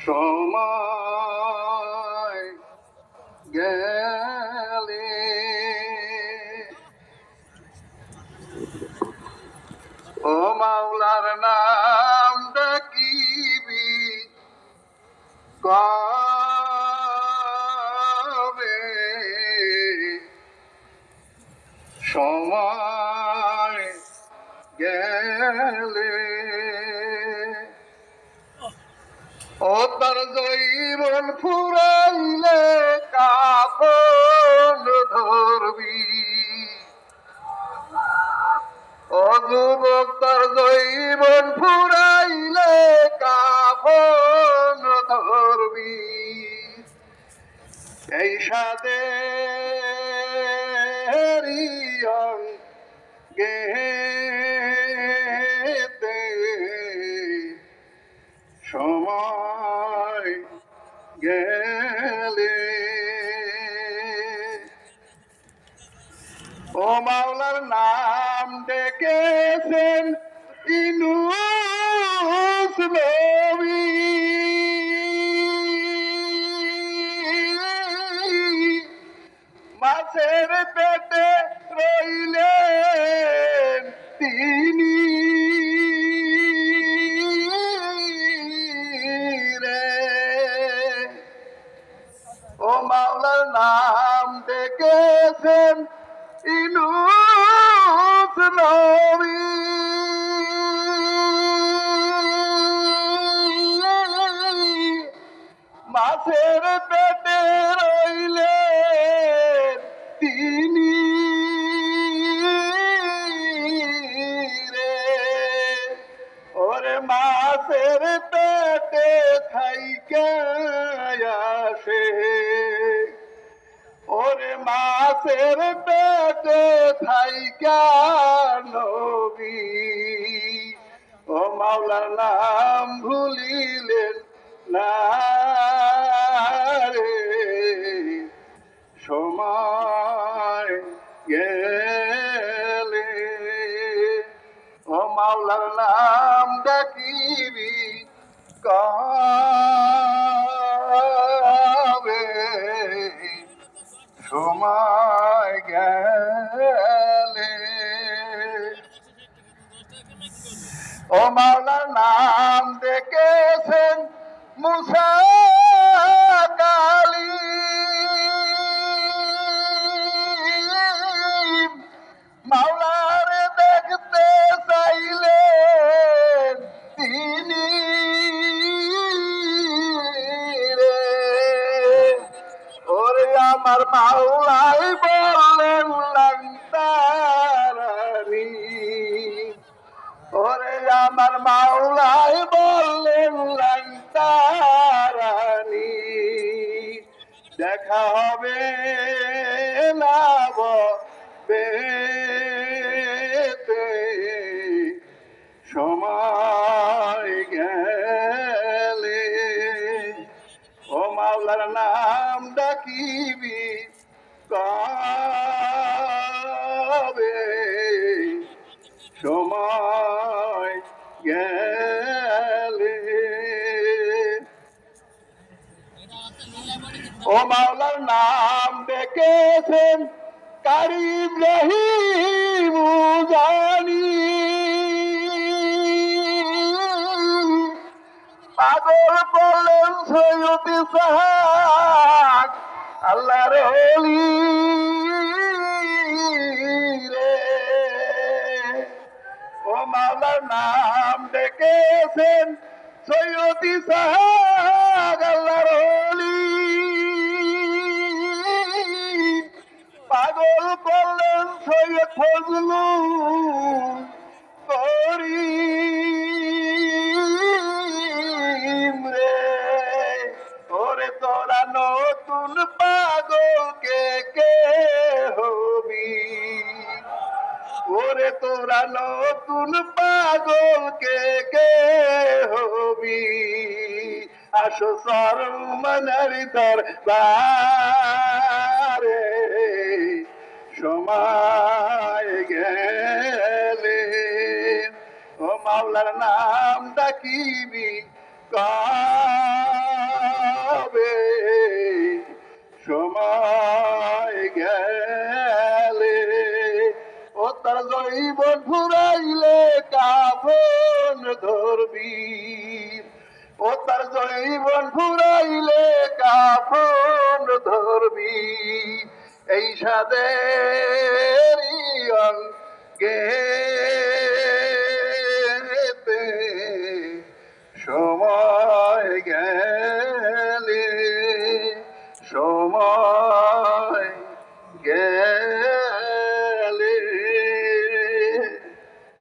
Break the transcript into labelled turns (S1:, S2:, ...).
S1: সময় গেলে ও মাওলার নাম ডাকিবি কবে সময় গেলে ও তার জৈবন ফুরাইলে কাফন ধরবি ও যুবক তার জৈবন ফুরাইলে কাফন ধরবি এই সাথে গেতে সময় গেলে ও মাওলার নাম ডেকেছেন ইনুস নবী মাছের পেটে রইলেন তিনি রে ও মাওলার নাম ডেকেছেন ইনুস নবী মাছের পেটে রইলেন তিনি রে ওরে মাছের পেটে থাইকা আসে ওরে মাছের পেটে থাইকা নবী ও মাওলার নাম ভুলিলেন না রে সময় গেলে ও মাওলার নাম ডাকিবি কবে সময় গেলে ও মাওলার নাম ডেকেছেন মুসা কালীম মাওলারে দেখতে চাইলেন তিনি রে ওরে আমার মাওলাই বললেন লাংতারি ওরে আমার মাওলাই বললেন লাংতারানি দেখা হবে না বেতে সময় গেলে ও মাওলার নাম ডাকিবি কবে সময় গেলে ও মাওলার নাম ডেকেছেন কারিম রহিম জানি পাগল করলেন সৈয়দ সাহাক আল্লাহর ওলি রে ও মাওলার নাম ডেকেছেন সৈয়দ সাহাক আল্লাহর ওলি পাগল করলেন সৈয়দ ফজলু করিম রে ওরে তোরা নতুন পাগলকে কে হবি ওরে তোরা নতুন পাগলকে কে হবি আসো সরমনের দরবারে সময় গেলে ও মাওলার নাম ডাকিবি তার জৈবন ফুরাইলে কাফন ধরবি, ও তার জৈবন ফুরাইলে কাফন ধরবি, এই সাদের অঙ্গে